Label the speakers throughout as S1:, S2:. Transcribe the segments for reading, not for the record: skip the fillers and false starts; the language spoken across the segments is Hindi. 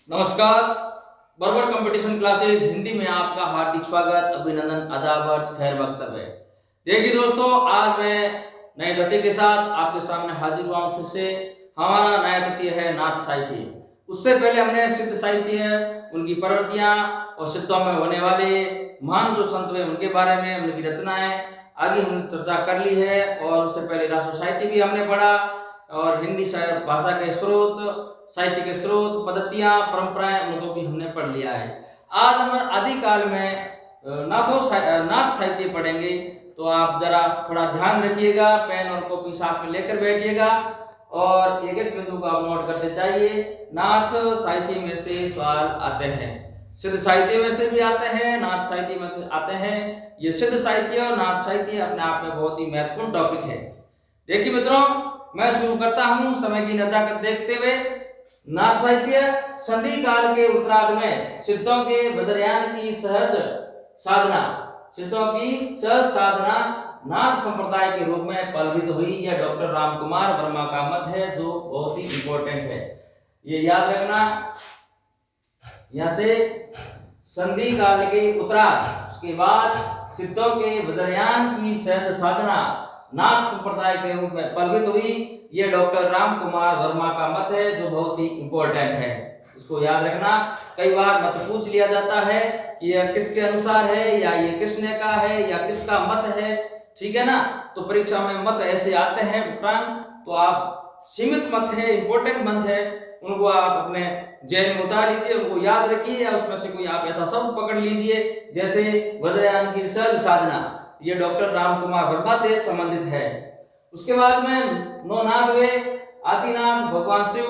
S1: नमस्कार। बरबड़ कंपटीशन क्लासेस हिंदी में आपका हार्दिक स्वागत, अभिनंदन, आदाब, खैर वक्तव्य है। देखिए दोस्तों, आज मैं नए तथ्य के साथ आपके सामने हाजिर हुआ हूं। फिर से हमारा नया तथ्य है नाथ साहित्य। उससे पहले हमने सिद्ध साहित्य, उनकी प्रवृत्तियां और सिद्धों में होने वाले महान जो संत हुए उनके बारे में, उनकी रचनाएं आगे हमने चर्चा कर ली है। और उससे पहले राष्ट्र साहित्य भी हमने पढ़ा और हिंदी भाषा के स्रोत, साहित्य के स्रोत, पद्धतियां, परंपराएं, उनको भी हमने पढ़ लिया है। आज हम आदिकाल में नाथ साहित्य पढ़ेंगे, तो आप जरा थोड़ा ध्यान रखिएगा, पेन और कॉपी साथ में लेकर बैठिएगा और एक एक बिंदु को आप नोट करते जाइए। नाथ साहित्य में से सवाल आते हैं, सिद्ध साहित्य में से भी आते हैं, नाथ साहित्य में से आते हैं। ये सिद्ध साहित्य और नाथ साहित्य अपने आप में बहुत ही महत्वपूर्ण टॉपिक है। देखिए मित्रों, मैं शुरू करता हूं समय की नजाकत देखते हुए। नाथ साहित्य संधि काल के उत्तरार्ध में सिद्धों के वज्रयान की सहज साधना, सिद्धों की सहज साधना नाथ संप्रदाय के रूप में पल्वित हुई। यह डॉक्टर रामकुमार वर्मा का मत है, जो बहुत ही इंपॉर्टेंट है, ये याद रखना। यहां से संधि काल के उत्तरार्ध, उसके बाद सिद्धों के वज्रयान की सहज साधना नाथ संप्रदाय के रूप में पल्वित हुई। यह डॉक्टर राम कुमार वर्मा का मत है, जो बहुत ही इंपॉर्टेंट है, इसको याद रखना। कई बार मत पूछ लिया जाता है कि यह किसके अनुसार है, या ये किसने का है, या किसका मत है, ठीक है ना। तो परीक्षा में मत ऐसे आते हैं, तो आप सीमित मत है, इंपॉर्टेंट मत है, उनको आप अपने जहन में उतार लीजिए, उनको याद रखिए, या उसमें से कोई आप ऐसा शब्द पकड़ लीजिए। जैसे वज्रयान की सहज साधना, ये डॉक्टर राम कुमार वर्मा से संबंधित है। उसके बाद में नौ नाथ हुए, आदिनाथ भगवान शिव,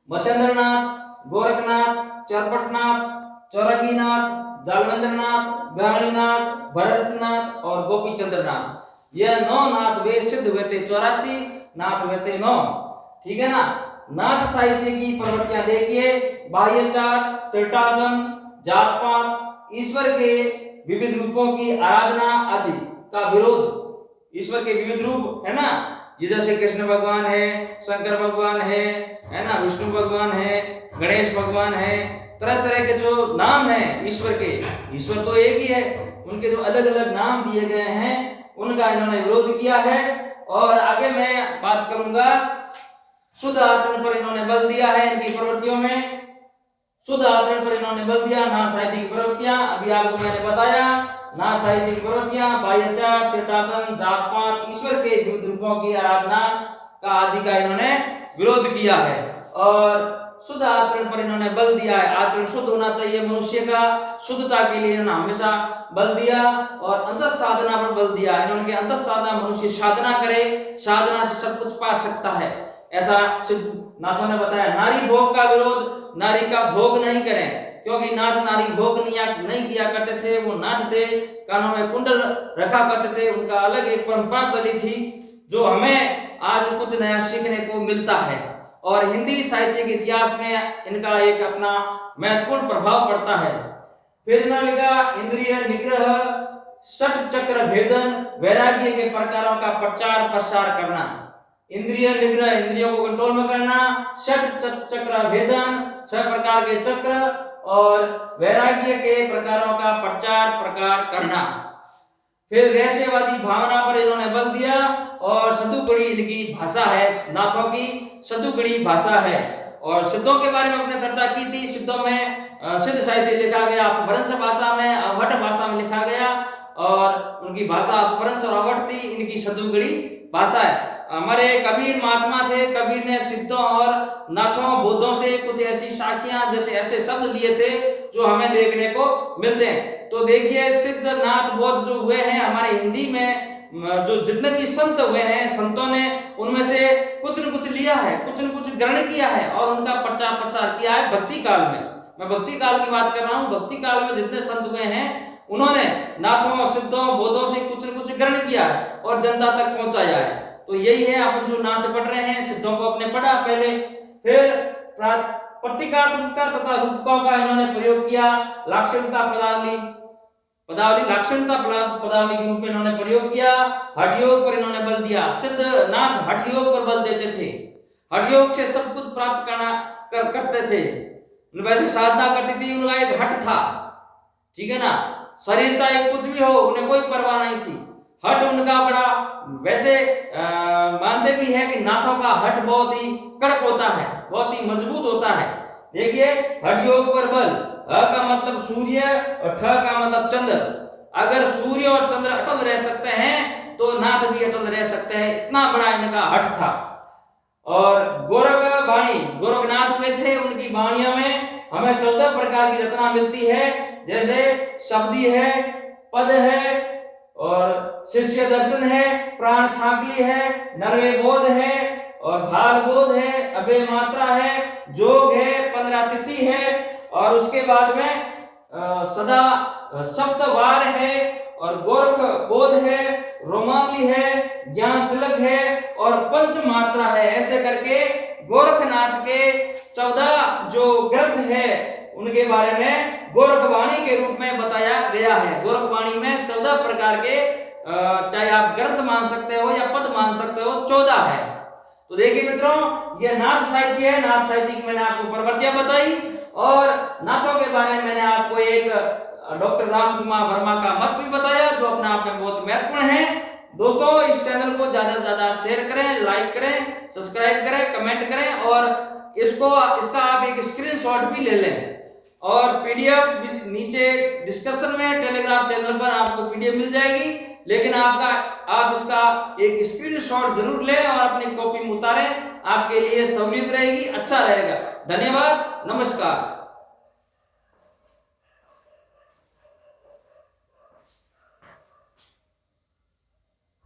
S1: मचंद्रनाथ, गोरखनाथ, चरपटनाथ, चौरंगीनाथ, जालंधरनाथ, ग्रहणीनाथ, भरतनाथ और गोपी चंद्रनाथ। यह नौ नाथ वे सिद्ध हुए थे, 84 नाथ हुए थे 9, ठीक है ना। नाथ साहित्य की प्रवृत्तियां देखिए, बाह्यचार, तीर्थाटन, जात पात, ईश्वर के विविध रूपों की आराधना आदि का विरोध। ईश्वर के विविध रूप है ना, ये जैसे कृष्ण भगवान है, शंकर भगवान है ना, विष्णु भगवान है, गणेश भगवान है, तरह तरह के जो नाम है ईश्वर के, ईश्वर तो एक ही है, उनके जो अलग अलग नाम दिए गए हैं, उनका इन्होंने विरोध किया है। और आगे मैं बात करूंगा, शुद्ध आचरण पर इन्होंने बल दिया है। इनकी प्रवृत्तियों में शुद्ध आचरण पर इन्होंने बल दिया। नाथ साहित्य की प्रवृत्तियां अभी आपको मैंने बताया, नाथ साहित्य की प्रवृत्तियां बाह्याचार, तीर्थाटन, जात पात, ईश्वर के विविध रूपों की आराधना का आदि का इन्होंने विरोध किया है। और शुद्ध आचरण पर इन्होंने बल दिया है, आचरण शुद्ध होना चाहिए मनुष्य का, शुद्धता के लिए इन्होंने हमेशा बल दिया। और अंतः साधना पर बल दिया, इन्होंने अंतः साधना, मनुष्य साधना करे, साधना से सब कुछ पा सकता है, ऐसा नाथों ने बताया। नारी भोग का विरोध, नारी का भोग नहीं करें, क्योंकि नाथ नारी भोग नहीं किया करते थे। वो नाथ थे, कानों में कुंडल रखा करते थे, उनका अलग एक परंपरा चली थी, जो हमें आज कुछ नया सीखने को मिलता है। और हिंदी साहित्य के इतिहास में इनका एक अपना महत्वपूर्ण प्रभाव पड़ता है। फिर इन्होंने लिखा, इंद्रिय निग्रह, षट चक्र भेदन, वैराग्य के प्रकारों का प्रचार प्रसार करना। इंद्रिय निग्रह, इंद्रियों को कंट्रोल में करना, षट चक्र भेदन, 6 प्रकार के चक्र, और वैराग्य के प्रकारों का प्रचार प्रकार करना। फिर रहस्यवादी भावना पर इन्होंने बल दिया। और सदुगढ़ी इनकी भाषा है, नाथों की सदुगढ़ी भाषा है। और सिद्धों के बारे में अपने चर्चा की थी। सिद्धों में सिद्ध साहित्य लिखा गया अपभ्रंश भाषा में, अवहट भाषा में लिखा गया, और उनकी भाषा अपभ्रंश और अवहट थी, इनकी सदुगढ़ी भाषा है। हमारे कबीर महात्मा थे, कबीर ने सिद्धों और नाथों बोधों से कुछ ऐसी साखियां, जैसे ऐसे शब्द लिए थे जो हमें देखने को मिलते हैं। तो देखिए, सिद्ध नाथ बोध जो हुए हैं हमारे हिंदी में, जो जितने भी संत हुए हैं, संतों ने उनमें से कुछ न कुछ लिया है, कुछ न कुछ ग्रहण किया है, और उनका प्रचार प्रसार किया है भक्ति काल में। मैं भक्ति काल की बात कर रहा हूँ। भक्ति काल में जितने संत हुए हैं, उन्होंने नाथों, सिद्धों, बोधों से कुछ न कुछ ग्रहण किया है और जनता तक पहुंचाया है। तो यही है अपन जो नाथ पढ़ रहे हैं, सिद्धों को अपने पढ़ा पहले। फिर प्रतीकात्मकता तथा रूपकों का इन्होंने प्रयोग किया। लाक्षणिकता पदावली लाक्षणिकता पदावली के रूप में इन्होंने प्रयोग किया। हठ योग पर इन्होंने बल दिया। सिद्ध नाथ हठ योग पर बल देते थे, हठ योग से सब कुछ प्राप्त करते थे वैसे साधना करती थी, उनका एक हट था, ठीक है ना। शरीर चाहे कुछ भी हो, उन्हें कोई परवाह नहीं थी। हट उनका बड़ा, वैसे मानते भी है कि नाथों का हट बहुत ही कड़क होता है, बहुत ही मजबूत होता है। देखिए, हठ योग पर बल, ह का मतलब सूर्य और ठ का मतलब चंद्र। अगर सूर्य और चंद्र अटल रह सकते हैं तो नाथ भी अटल रह सकते हैं, इतना बड़ा इनका हट था। और गोरख वाणी, गोरखनाथ हुए थे, उनकी वाणियों में हमें 14 प्रकार की रचना मिलती है, जैसे शब्दी है, पद है, और शिष्य दर्शन है, प्राण सांकली है, नरवे बोध है, और भाल बोध है, अभय मात्रा है, जोग है, 15 तिथि है, और उसके बाद में सदा सप्तवार है, और गोरख बोध है, रोमावली है, ज्ञान तिलक है, और पंच मात्रा है। ऐसे करके गोरखनाथ के 14 जो ग्रंथ है उनके बारे में गोरखवाणी के रूप में बताया गया है। गोरखवाणी में 14 प्रकार के, चाहे आप ग्रंथ मान सकते हो या पद मान सकते हो, 14 है। तो देखिए मित्रों, यह नाथ साहित्य है। नाथ साहित्य की मैंने आपको प्रवृत्तियां बताई, और नाथों के बारे में मैंने आपको एक डॉक्टर रामकुमार वर्मा का मत भी बताया, जो अपने आप में बहुत महत्वपूर्ण है। दोस्तों, इस चैनल को ज्यादा से ज्यादा शेयर करें, लाइक करें, सब्सक्राइब करें, कमेंट करें, और इसका आप एक स्क्रीनशॉट भी ले लें। और पीडीएफ नीचे डिस्क्रिप्शन में टेलीग्राम चैनल पर आपको पीडीएफ मिल जाएगी, लेकिन आप इसका एक स्क्रीनशॉट जरूर लें और अपनी कॉपी में उतारें, आपके लिए सहूलियत रहेगी, अच्छा रहेगा। धन्यवाद, नमस्कार।